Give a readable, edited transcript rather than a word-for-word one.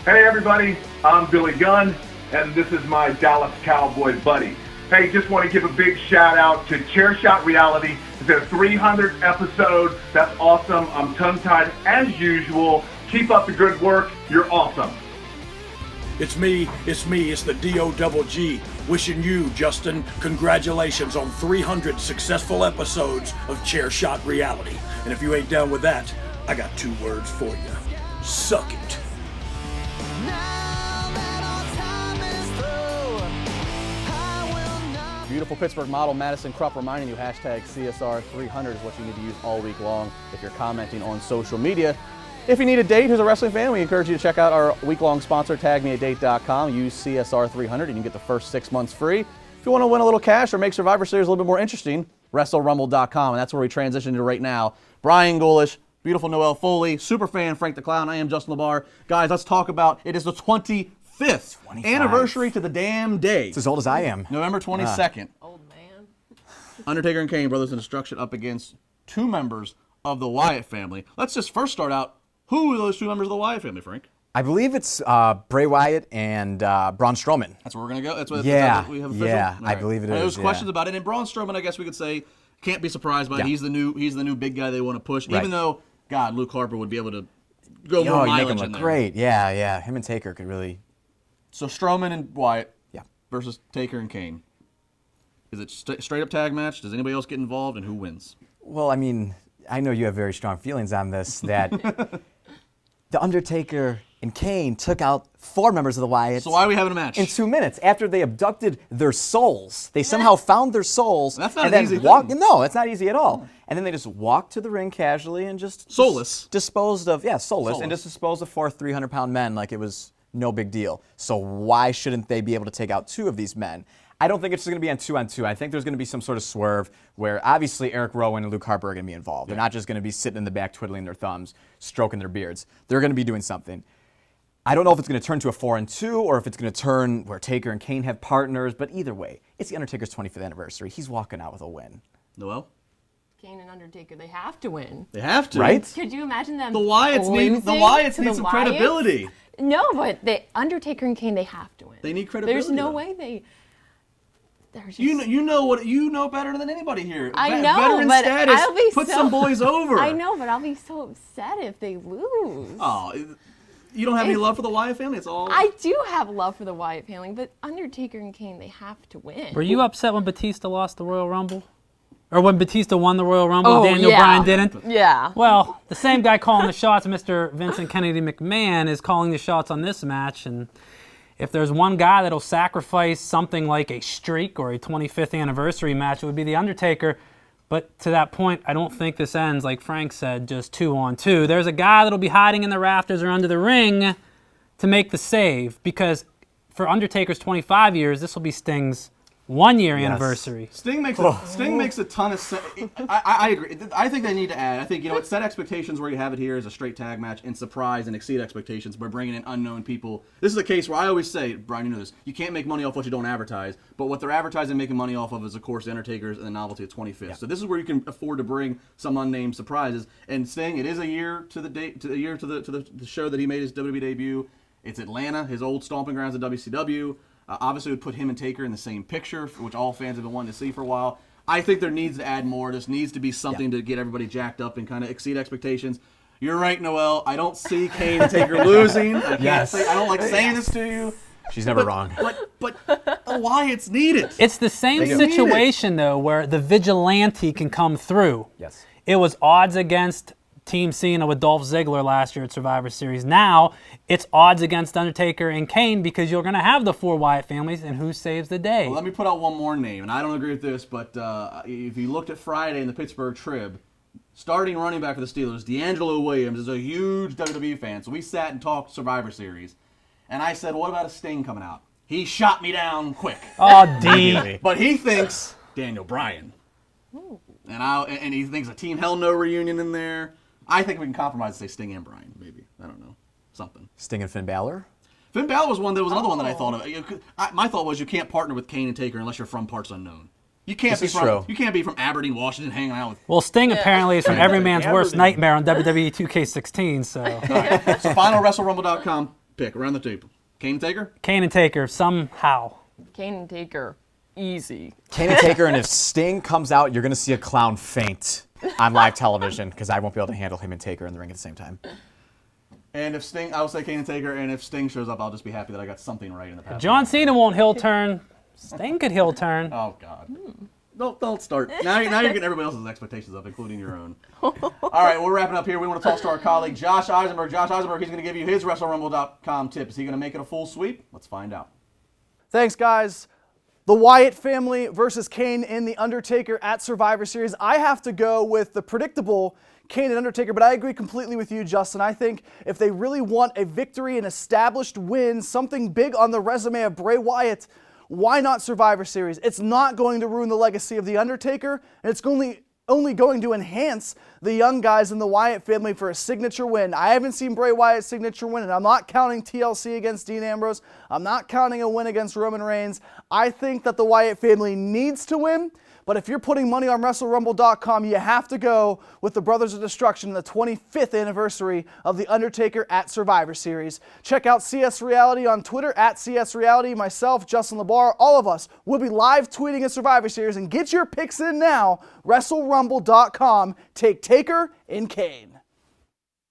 Hey everybody, I'm Billy Gunn, and this is my Dallas Cowboy buddy. Hey, just want to give a big shout out to Chairshot Reality. It's their 300th episode. That's awesome. I'm tongue-tied as usual. Keep up the good work. You're awesome. It's me, it's the D-O-double-G, wishing you, Justin, congratulations on 300 successful episodes of Chairshot Reality. And if you ain't down with that, I got 2 words for you. Suck it. Beautiful Pittsburgh model Madison Krupp reminding you hashtag CSR300 is what you need to use all week long if you're commenting on social media. If you need a date who's a wrestling fan, we encourage you to check out our week-long sponsor, tagmeadate.com. Use CSR300 and you can get the first 6 months free. If you want to win a little cash or make Survivor Series a little bit more interesting, WrestleRumble.com, and that's where we transition to right now. Brian Golish, beautiful Noelle Foley, Superfan Frank the Clown, I am Justin LeBar. Guys, let's talk about it is the 25th anniversary to the damn day. It's as old as I am. November 22nd. Old man. Undertaker and Kane, Brothers in Destruction, up against 2 members of the Wyatt family. Let's just first start out. Who are those 2 members of the Wyatt family, Frank? I believe it's Bray Wyatt and Braun Strowman. That's where we're going to go? That's what, yeah, we have official? yeah, All I believe it is. There's questions about it. And Braun Strowman, I guess we could say, can't be surprised by it. Yeah. He's the new big guy they want to push. Right. Even though, God, Luke Harper would be able to go more you make mileage him in look there. great. Yeah. Him and Taker could really. So Strowman and Wyatt Yeah. versus Taker and Kane. Is it straight up tag match? Does anybody else get involved, and who wins? Well, I mean, I know you have very strong feelings on this. That the Undertaker and Kane took out 4 members of the Wyatts. So why are we having a match? In 2 minutes after they abducted their souls. They somehow found their souls. That's not and an then easy walked, thing. No, it's not easy at all. And then they just walked to the ring casually and just Soulless. disposed of, soulless, and Soulless. just disposed of 4 300-pound men like it was no big deal. So why shouldn't they be able to take out 2 of these men? I don't think it's going to be on 2-on-2. I think there's going to be some sort of swerve where obviously Eric Rowan and Luke Harper are going to be involved. They're not just going to be sitting in the back twiddling their thumbs, stroking their beards. They're going to be doing something. I don't know if it's going to turn to a 4-on-2 or if it's going to turn where Taker and Kane have partners, but either way, it's the Undertaker's 25th anniversary. He's walking out with a win. Noelle? Kane and Undertaker, they have to win. They have to. Right? Could you imagine them The Wyatts need losing to some the credibility. Wyatts? No, but the Undertaker and Kane, they have to win. They need credibility. There's no though. way they. They're just, You know better than anybody here. I know, Veteran but status, I'll be put so, some boys over. I know, but I'll be so upset if they lose. Oh, you don't have any love for the Wyatt family? It's all. I do have love for the Wyatt family, but Undertaker and Kane, they have to win. Were you upset when Batista lost the Royal Rumble? Or when Batista won the Royal Rumble and Oh, Daniel yeah. Bryan didn't? Yeah. Well, the same guy calling the shots, Mr. Vincent Kennedy McMahon, is calling the shots on this match. And if there's one guy that'll sacrifice something like a streak or a 25th anniversary match, it would be The Undertaker. But to that point, I don't think this ends, like Frank said, just 2-on-2. There's a guy that'll be hiding in the rafters or under the ring to make the save, because for Undertaker's 25 years, this will be Sting's 1-year anniversary. Sting makes a ton of sense. I agree. I think they need to add. I think it's set expectations where you have it here as a straight tag match and surprise and exceed expectations by bringing in unknown people. This is a case where I always say, Brian, you know this, you can't make money off what you don't advertise. But what they're advertising and making money off of is, of course, the Undertaker's and the novelty of 25th. Yeah. So this is where you can afford to bring some unnamed surprises. And Sting, it is a year to the date, to the show that he made his WWE debut. It's Atlanta, his old stomping grounds at WCW. Obviously, would put him and Taker in the same picture, which all fans have been wanting to see for a while. I think there needs to add more. This needs to be something to get everybody jacked up and kind of exceed expectations. You're right, Noelle. I don't see Kane and Taker losing. I don't like saying this to you. She's never wrong. But the Wyatts need it. It's the same situation, though, where the vigilante can come through. Yes. It was odds against Team Cena with Dolph Ziggler last year at Survivor Series. Now, it's odds against Undertaker and Kane because you're going to have the 4 Wyatt families, and who saves the day? Well, let me put out one more name, and I don't agree with this, but if you looked at Friday in the Pittsburgh Trib, starting running back for the Steelers, D'Angelo Williams is a huge WWE fan, so we sat and talked Survivor Series, and I said, what about a Sting coming out? He shot me down quick. Oh, D. But he thinks Daniel Bryan. And he thinks a Team Hell No reunion in there. I think we can compromise and say Sting and Bryan, maybe. I don't know. Something. Sting and Finn Balor? Finn Balor was another one that I thought of. My thought was you can't partner with Kane and Taker unless you're from parts unknown. You can't be from Aberdeen, Washington, hanging out with. Well, Sting apparently is from every man's worst nightmare on WWE 2K16. So, All right. So finalwrestlerumble.com. pick around the table. Kane and Taker? Kane and Taker, somehow. Kane and Taker, easy. Kane and Taker, and if Sting comes out, you're going to see a clown faint on live television because I won't be able to handle him and Taker in the ring at the same time. And if Sting, I will say Kane and Taker, and if Sting shows up, I'll just be happy that I got something right in the past. John Cena won't heel turn. Sting could heel turn. Oh, God. Don't start. Now you're getting everybody else's expectations up, including your own. All right, we're wrapping up here. We want to talk to our colleague, Josh Eisenberg. Josh Eisenberg, he's going to give you his WrestleRumble.com tip. Is he going to make it a full sweep? Let's find out. Thanks, guys. The Wyatt family versus Kane and The Undertaker at Survivor Series. I have to go with the predictable Kane and Undertaker, but I agree completely with you, Justin. I think if they really want a victory, an established win, something big on the resume of Bray Wyatt, why not Survivor Series? It's not going to ruin the legacy of The Undertaker, and it's only going to enhance the young guys in the Wyatt family for a signature win. I haven't seen Bray Wyatt's signature win, and I'm not counting TLC against Dean Ambrose. I'm not counting a win against Roman Reigns. I think that the Wyatt family needs to win, but if you're putting money on WrestleRumble.com, you have to go with the Brothers of Destruction, the 25th anniversary of The Undertaker at Survivor Series. Check out CS Reality on Twitter, at CS Reality. Myself, Justin LeBar, all of us will be live tweeting a Survivor Series, and get your picks in now, WrestleRumble.com. Take Taker and Kane.